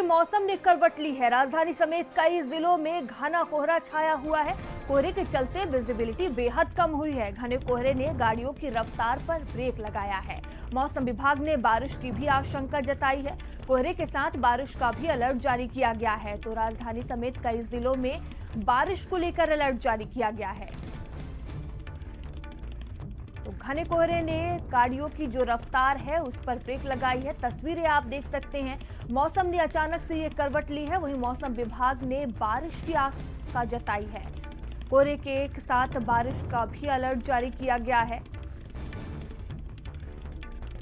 मौसम ने करवट ली है। राजधानी समेत कई जिलों में घना कोहरा छाया हुआ है। कोहरे के चलते विजिबिलिटी बेहद कम हुई है। घने कोहरे ने गाड़ियों की रफ्तार पर ब्रेक लगाया है। मौसम विभाग ने बारिश की भी आशंका जताई है। कोहरे के साथ बारिश का भी अलर्ट जारी किया गया है। तो राजधानी समेत कई जिलों में बारिश को लेकर अलर्ट जारी किया गया है। तो घने कोहरे ने गाड़ियों की जो रफ्तार है उस पर ब्रेक लगाई है। तस्वीरें आप देख सकते हैं। मौसम ने अचानक से ये करवट ली है। वहीं मौसम विभाग ने बारिश की आशंका जताई है। कोहरे के साथ बारिश का भी अलर्ट जारी किया गया है।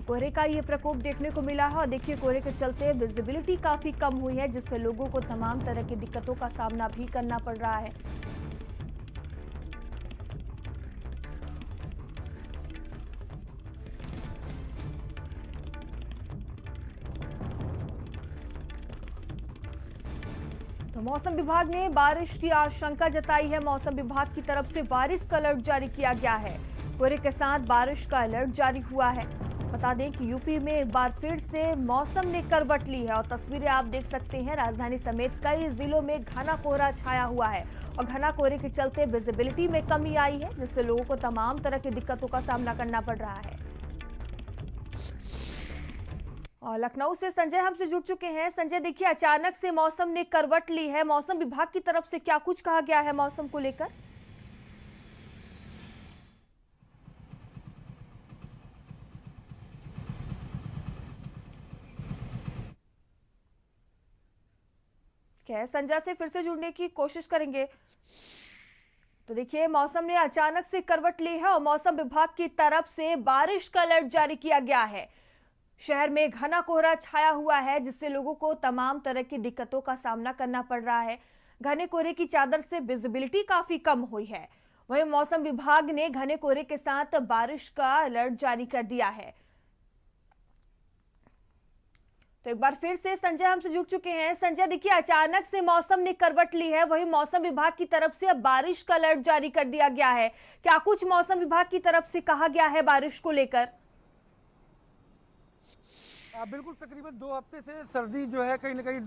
कोहरे का ये प्रकोप देखने को मिला है और देखिए कोहरे के चलते विजिबिलिटी काफी कम हुई है, जिससे लोगों को तमाम तरह की दिक्कतों का सामना भी करना पड़ रहा है। तो मौसम विभाग ने बारिश की आशंका जताई है। मौसम विभाग की तरफ से बारिश का अलर्ट जारी किया गया है। कोहरे के साथ बारिश का अलर्ट जारी हुआ है। बता दें कि यूपी में एक बार फिर से मौसम ने करवट ली है और तस्वीरें आप देख सकते हैं। राजधानी समेत कई जिलों में घना कोहरा छाया हुआ है और घना कोहरे के चलते विजिबिलिटी में कमी आई है, जिससे लोगों को तमाम तरह की दिक्कतों का सामना करना पड़ रहा है। और लखनऊ से संजय हमसे जुड़ चुके हैं। संजय, देखिए अचानक से मौसम ने करवट ली है। मौसम विभाग की तरफ से क्या कुछ कहा गया है मौसम को लेकर? क्या है, संजय से फिर से जुड़ने की कोशिश करेंगे। तो देखिए मौसम ने अचानक से करवट ली है और मौसम विभाग की तरफ से बारिश का अलर्ट जारी किया गया है। शहर में घना कोहरा छाया हुआ है, जिससे लोगों को तमाम तरह की दिक्कतों का सामना करना पड़ रहा है। घने कोहरे की चादर से विजिबिलिटी काफी कम हुई है। वहीं मौसम विभाग ने घने कोहरे के साथ बारिश का अलर्ट जारी कर दिया है। तो एक बार फिर से संजय हमसे जुड़ चुके हैं। संजय, देखिए अचानक से मौसम ने करवट ली है। वहीं मौसम विभाग की तरफ से अब बारिश का अलर्ट जारी कर दिया गया है। क्या कुछ मौसम विभाग की तरफ से कहा गया है बारिश को लेकर? बिल्कुल, तकरीबन 2 हफ्ते से सर्दी जो है कहीं ना कहीं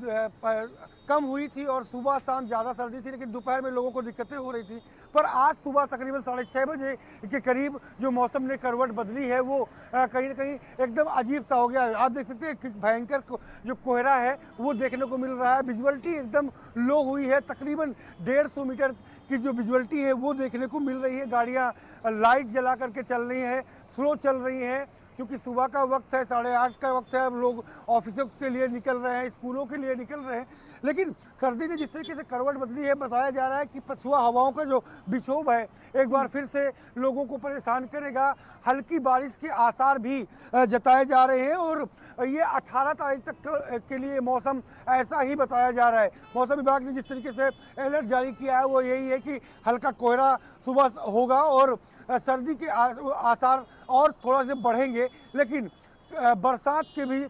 कम हुई थी और सुबह शाम ज़्यादा सर्दी थी, लेकिन दोपहर में लोगों को दिक्कतें हो रही थी। पर आज सुबह तकरीबन 6:30 बजे के करीब जो मौसम ने करवट बदली है वो कहीं ना कहीं एकदम अजीब सा हो गया। आप देख सकते हैं कि भयंकर जो कोहरा है वो देखने को मिल रहा है। विजुअलिटी एकदम लो हुई है। तकरीबन 150 मीटर की जो विजुअलिटी है वो देखने को मिल रही है। गाड़ियाँ लाइट जला करके चल रही हैं, स्लो चल रही हैं, क्योंकि सुबह का वक्त है, 8:30 का वक्त है। अब लोग ऑफिसों के लिए निकल रहे हैं, स्कूलों के लिए निकल रहे हैं। लेकिन सर्दी ने जिस तरीके से करवट बदली है, बताया जा रहा है कि पछुआ हवाओं का जो विक्षोभ है एक बार फिर से लोगों को परेशान करेगा। हल्की बारिश के आसार भी जताए जा रहे हैं और ये 18 तारीख तक के लिए मौसम ऐसा ही बताया जा रहा है। मौसम विभाग ने जिस तरीके से अलर्ट जारी किया है वो यही है कि हल्का कोहरा सुबह होगा और सर्दी के आसार और थोड़ा से बढ़ेंगे, लेकिन बरसात के भी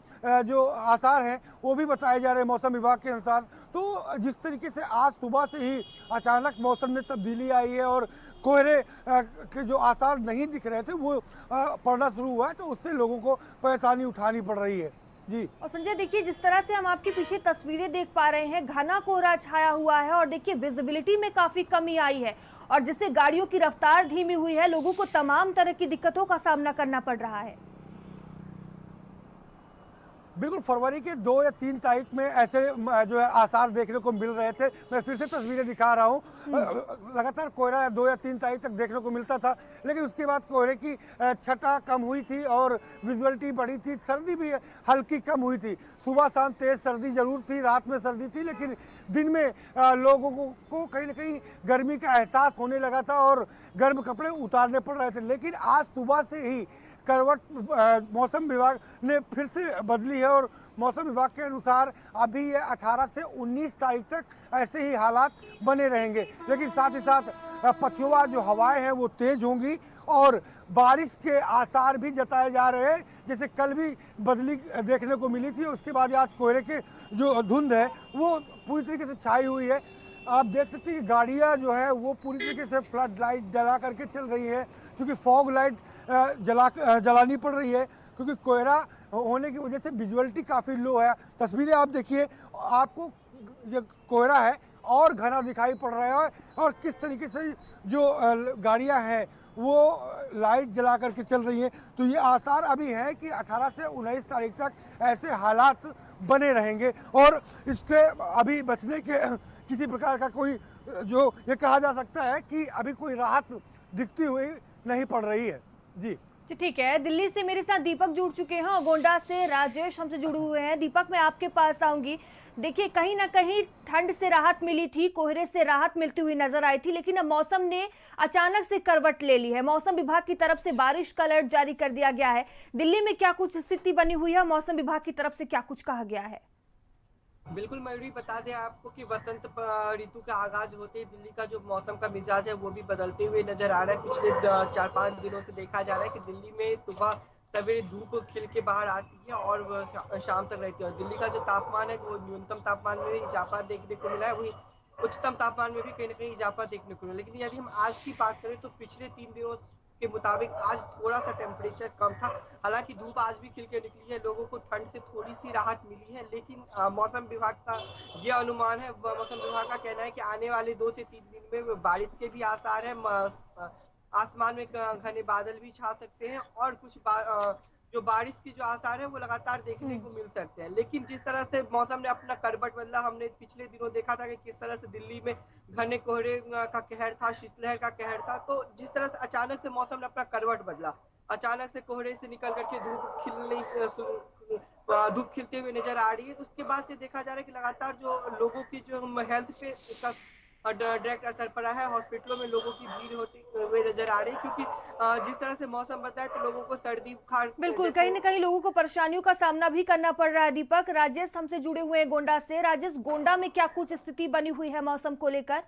जो आसार हैं वो भी बताए जा रहे हैं मौसम विभाग के अनुसार। तो जिस तरीके से आज सुबह से ही अचानक मौसम में तब्दीली आई है और कोहरे के जो आसार नहीं दिख रहे थे वो पड़ना शुरू हुआ है, तो उससे लोगों को परेशानी उठानी पड़ रही है। जी। और संजय, देखिए जिस तरह से हम आपके पीछे तस्वीरें देख पा रहे हैं, घना कोहरा छाया हुआ है और देखिए विजिबिलिटी में काफी कमी आई है और जिससे गाड़ियों की रफ्तार धीमी हुई है। लोगों को तमाम तरह की दिक्कतों का सामना करना पड़ रहा है। बिल्कुल, फरवरी के 2 या 3 तारीख में ऐसे जो है आसार देखने को मिल रहे थे। मैं फिर से तस्वीरें दिखा रहा हूँ। लगातार कोहरा 2 या 3 तारीख तक देखने को मिलता था, लेकिन उसके बाद कोहरे की छटा कम हुई थी और विजुअलिटी बढ़ी थी। सर्दी भी हल्की कम हुई थी। सुबह शाम तेज सर्दी जरूर थी, रात में सर्दी थी, लेकिन दिन में लोगों को कहीं ना कहीं गर्मी का एहसास होने लगा था और गर्म कपड़े उतारने पड़ रहे थे। लेकिन आज सुबह से ही करवट मौसम विभाग ने फिर से बदली है और मौसम विभाग के अनुसार अभी ये 18 से 19 तारीख तक ऐसे ही हालात बने रहेंगे। लेकिन साथ ही साथ पछुआ जो हवाएं हैं वो तेज होंगी और बारिश के आसार भी जताए जा रहे हैं। जैसे कल भी बदली देखने को मिली थी, उसके बाद आज कोहरे के जो धुंध है वो पूरी तरीके से छाई हुई है। आप देख सकते हैं कि गाड़ियाँ जो है वो पूरी तरीके से फ्लड लाइट जला करके चल रही है, क्योंकि फॉग लाइट जलानी पड़ रही है, क्योंकि कोहरा होने की वजह से विजुअलिटी काफ़ी लो है। तस्वीरें आप देखिए, आपको ये कोहरा है और घना दिखाई पड़ रहा है, और किस तरीके से जो गाड़ियां हैं वो लाइट जला करके चल रही हैं। तो ये आसार अभी है कि 18 से 19 तारीख तक ऐसे हालात बने रहेंगे, और इसके अभी बचने के किसी प्रकार का कोई जो ये कहा जा सकता है कि अभी कोई राहत दिखती हुई नहीं पड़ रही है। जी ठीक है, दिल्ली से मेरे साथ दीपक जुड़ चुके हैं और गोंडा से राजेश हमसे जुड़े हुए हैं। दीपक, मैं आपके पास आऊंगी। देखिए, कहीं ना कहीं ठंड से राहत मिली थी, कोहरे से राहत मिलती हुई नजर आई थी, लेकिन अब मौसम ने अचानक से करवट ले ली है। मौसम विभाग की तरफ से बारिश का अलर्ट जारी कर दिया गया है। दिल्ली में क्या कुछ स्थिति बनी हुई है, मौसम विभाग की तरफ से क्या कुछ कहा गया है? बिल्कुल मयूरी, बता दें आपको कि वसंत ऋतु का आगाज होते ही दिल्ली का जो मौसम का मिजाज है वो भी बदलते हुए नजर आ रहा है। पिछले 4-5 दिनों से देखा जा रहा है कि दिल्ली में सुबह सवेरे धूप खिल के बाहर आती है और शाम तक रहती है। और दिल्ली का जो तापमान है वो न्यूनतम तापमान में इजाफा देखने को मिला है, वहीं उच्चतम तापमान में भी कहीं ना कहीं इजाफा देखने को मिला। लेकिन यदि हम आज की बात करें तो पिछले 3 दिनों के मुताबिक आज थोड़ा सा टेम्परेचर कम था। हालांकि धूप आज भी खिल के निकली है, लोगों को ठंड से थोड़ी सी राहत मिली है। लेकिन मौसम विभाग का ये अनुमान है, मौसम विभाग का कहना है कि आने वाले 2 से 3 दिन में बारिश के भी आसार है। आसमान में घने बादल भी छा सकते हैं और कुछ जो बारिश की जो आसार है वो लगातार देखने को मिल सकते हैं। लेकिन जिस तरह से मौसम ने अपना करवट बदला, हमने पिछले दिनों देखा था कि किस तरह से दिल्ली में घने कोहरे का कहर था, शीतलहर का कहर था। तो जिस तरह से अचानक से मौसम ने अपना करवट बदला, अचानक से कोहरे से निकल करके धूप खिलते हुए नजर आ रही है, उसके बाद से देखा जा रहा है कि लगातार जो लोगों की जो हेल्थ पे इसका डायरेक्ट असर पड़ा है। हॉस्पिटलों में लोगों की भीड़ होती हुई नजर आ रही है, क्योंकि जिस तरह से मौसम बदला है तो लोगों को सर्दी बुखार बिल्कुल, कहीं ना कहीं लोगों को परेशानियों का सामना भी करना पड़ रहा है। दीपक, राजेश हमसे जुड़े हुए हैं गोंडा से। राजेश, गोंडा में क्या कुछ स्थिति बनी हुई है मौसम को लेकर?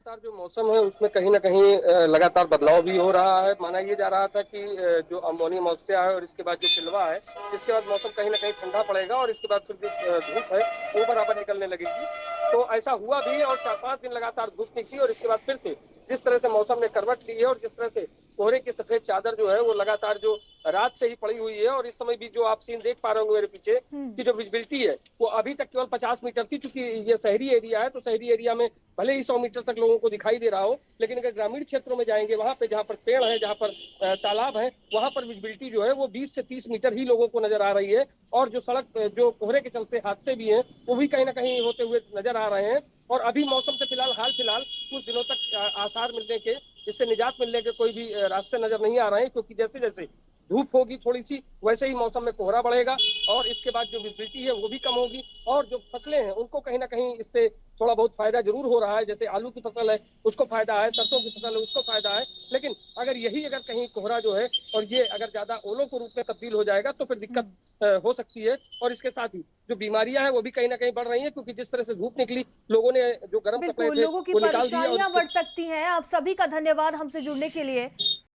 जो मौसम है उसमें कहीं ना कहीं लगातार बदलाव भी हो रहा है। माना ये जा रहा था कि जो अमोनी अमावस्या है और इसके बाद जो तिलवा है, इसके बाद मौसम कहीं ना कहीं ठंडा पड़ेगा और इसके बाद फिर जो धूप है वो बराबर निकलने लगेगी। तो ऐसा हुआ भी और 4-5 दिन लगातार धूप निकली और इसके बाद फिर से जिस तरह से मौसम ने करवट ली है और जिस तरह से कोहरे की सफेद चादर जो है वो लगातार जो रात से ही पड़ी हुई है, और इस समय भी जो आप सीन देख पा रहे होंगे मेरे पीछे की जो विजिबिलिटी है वो अभी तक केवल 50 मीटर थी। चूंकि ये शहरी एरिया है तो शहरी एरिया में भले ही 100 मीटर तक लोगों को दिखाई दे रहा हो, लेकिन अगर ग्रामीण क्षेत्रों में जाएंगे वहां पे जहां पर पेड़ है, जहां पर तालाब है, वहां पर विजिबिलिटी जो है वो 20 से 30 मीटर ही लोगों को नजर आ रही है। और जो सड़क जो कोहरे के चलते हादसे भी हैं वो भी कहीं ना कहीं होते हुए नजर आ रहे हैं। और अभी मौसम से हाल फिलहाल कुछ दिनों तक आसार मिलने के, इससे निजात मिलने के कोई भी रास्ते नजर नहीं आ रहे हैं, क्योंकि जैसे जैसे धूप होगी थोड़ी सी वैसे ही मौसम में कोहरा बढ़ेगा और इसके बाद जो विजिबिलिटी है वो भी कम होगी। और जो फसलें हैं उनको कहीं ना कहीं इससे थोड़ा बहुत फायदा जरूर हो रहा है। जैसे आलू की फसल है उसको फायदा है, सरसों की फसल है उसको फायदा है। लेकिन अगर कहीं कोहरा जो है और ये अगर ज्यादा ओलों के रूप में तब्दील हो जाएगा तो फिर दिक्कत हो सकती है। और इसके साथ ही जो बीमारियां हैं वो भी कहीं ना कहीं बढ़ रही हैं, क्योंकि जिस तरह से धूप निकली लोगों ने जो गर्म कपड़े थे लोगों की वो निकाल दिए। परेशानियां बढ़ सकती हैं। आप सभी का धन्यवाद हमसे जुड़ने के लिए।